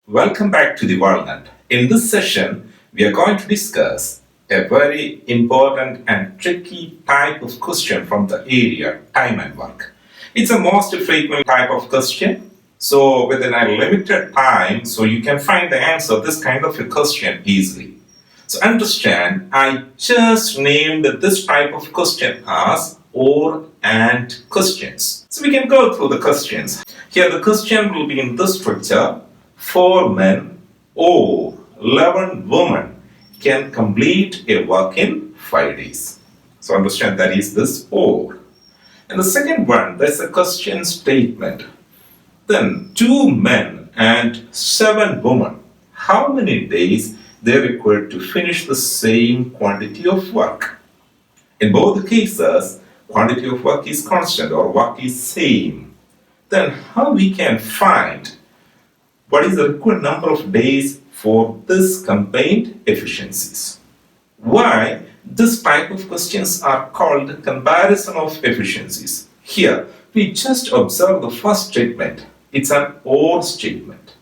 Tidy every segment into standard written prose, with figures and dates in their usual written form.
Welcome back to the Walnut. In this session, we are going to discuss a very important and tricky type of question from the area time and work. It's a most frequent type of question. So within a limited time, so you can find the answer this kind of a question easily. So understand, I just named this type of question as or and questions. So we can go through the questions. Here the question will be in this structure. 4 men or 11 women can complete a work in 5 days. So understand that is this or. And the second one, that's a question statement. Then 2 men and 7 women, how many days they required to finish the same quantity of work? In both cases, quantity of work is constant or work is same. Then how we can find what is the required number of days for this combined efficiencies? Why this type of questions are called comparison of efficiencies? Here, we just observe the first statement. It's an or statement.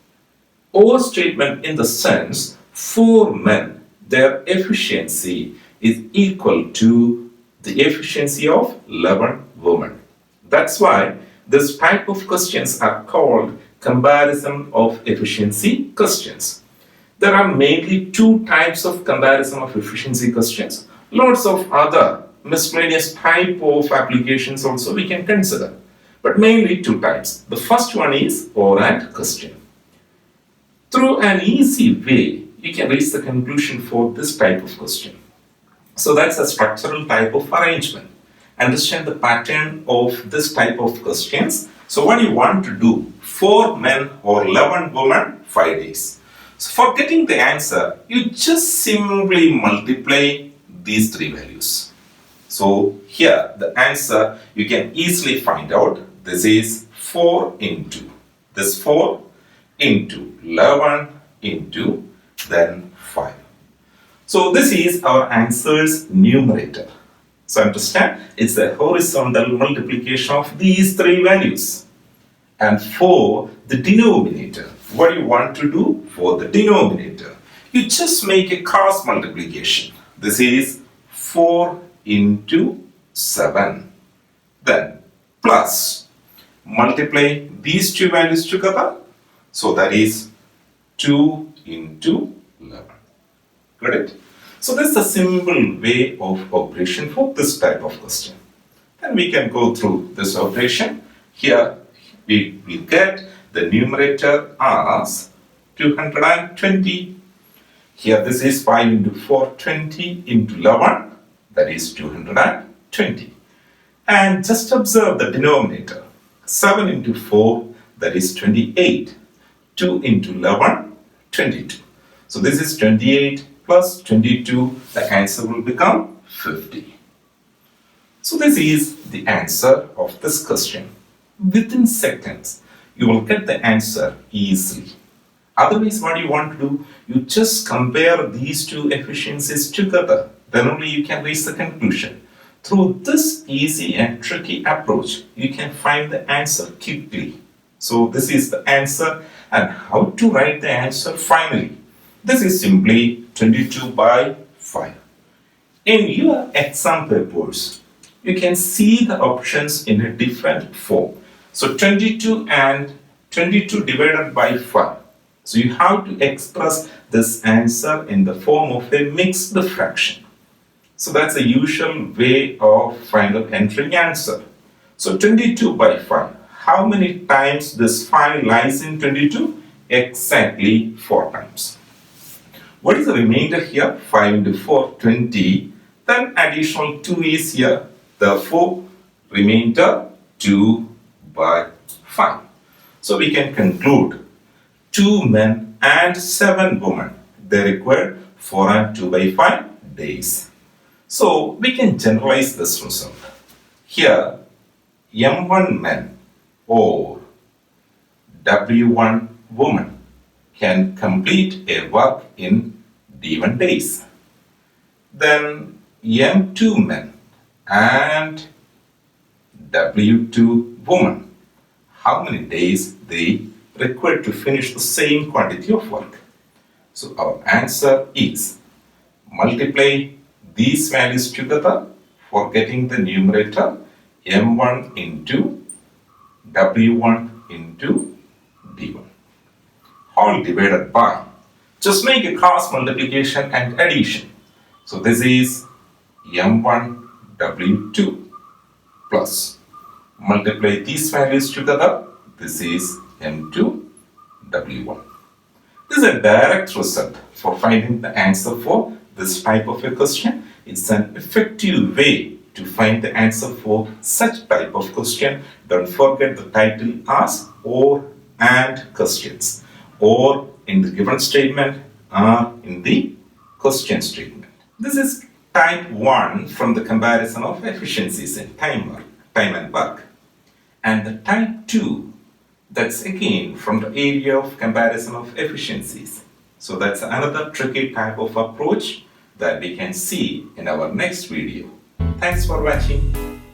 Or statement in the sense 4 men, their efficiency is equal to the efficiency of 11 women. That's why this type of questions are called comparison of efficiency questions. There are mainly 2 types of comparison of efficiency questions. Lots of other miscellaneous type of applications also we can consider. But mainly 2 types. The first one is or and question. Through an easy way, you can reach the conclusion for this type of question. So that's a structural type of arrangement. Understand the pattern of this type of questions. So what you want to do, 4 men or 11 women, 5 days. So for getting the answer, you just simply multiply these 3 values. So here the answer you can easily find out. This is 4 into this 4 into 11 into then 5. So this is our answer's numerator. So understand, it's a horizontal multiplication of these 3 values. And for the denominator, what do you want to do for the denominator? You just make a cross multiplication. This is 4 into 7. Then plus, multiply these 2 values together. So that is 2 into 11. Got it? So this is a simple way of operation for this type of question. And we can go through this operation. Here we will get the numerator as 220. Here this is 5 into 4, 20 into 11. That is 220. And just observe the denominator. 7 into 4, that is 28. 2 into 11, 22. So this is 28 plus 22, the answer will become 50. So this is the answer of this question. Within seconds, you will get the answer easily. Otherwise, what you want to do, you just compare these 2 efficiencies together. Then only you can reach the conclusion. Through this easy and tricky approach, you can find the answer quickly. So this is the answer, and how to write the answer finally. This is simply 22 by 5. In your exam papers, you can see the options in a different form. So 22 and 22 divided by 5. So you have to express this answer in the form of a mixed fraction. So that's the usual way of entering answer. So 22 by 5. How many times this 5 lies in 22? Exactly 4 times. What is the remainder here? 5 into 4, 20. Then additional 2 is here. Therefore, remainder 2 by 5. So we can conclude 2 men and 7 women. They require 4 and 2 by 5 days. So we can generalize this result. Here, M1 men or W1 woman can complete a work in D1 days. Then M2 men and W2 woman, how many days they required to finish the same quantity of work. So our answer is multiply these values together for getting the numerator m1 into w1 into d1. All divided by, just make a cross multiplication and addition. So this is m1 w2 plus, multiply these values together, this is m2 w1. This is a direct result for finding the answer for this type of a question. It's an effective way to find the answer for such type of question. Don't forget the title as or and questions, or in the given statement or in the question statement. This is type 1 from the comparison of efficiencies in time and work. And the type 2, that's again from the area of comparison of efficiencies. So that's another tricky type of approach that we can see in our next video. Thanks for watching.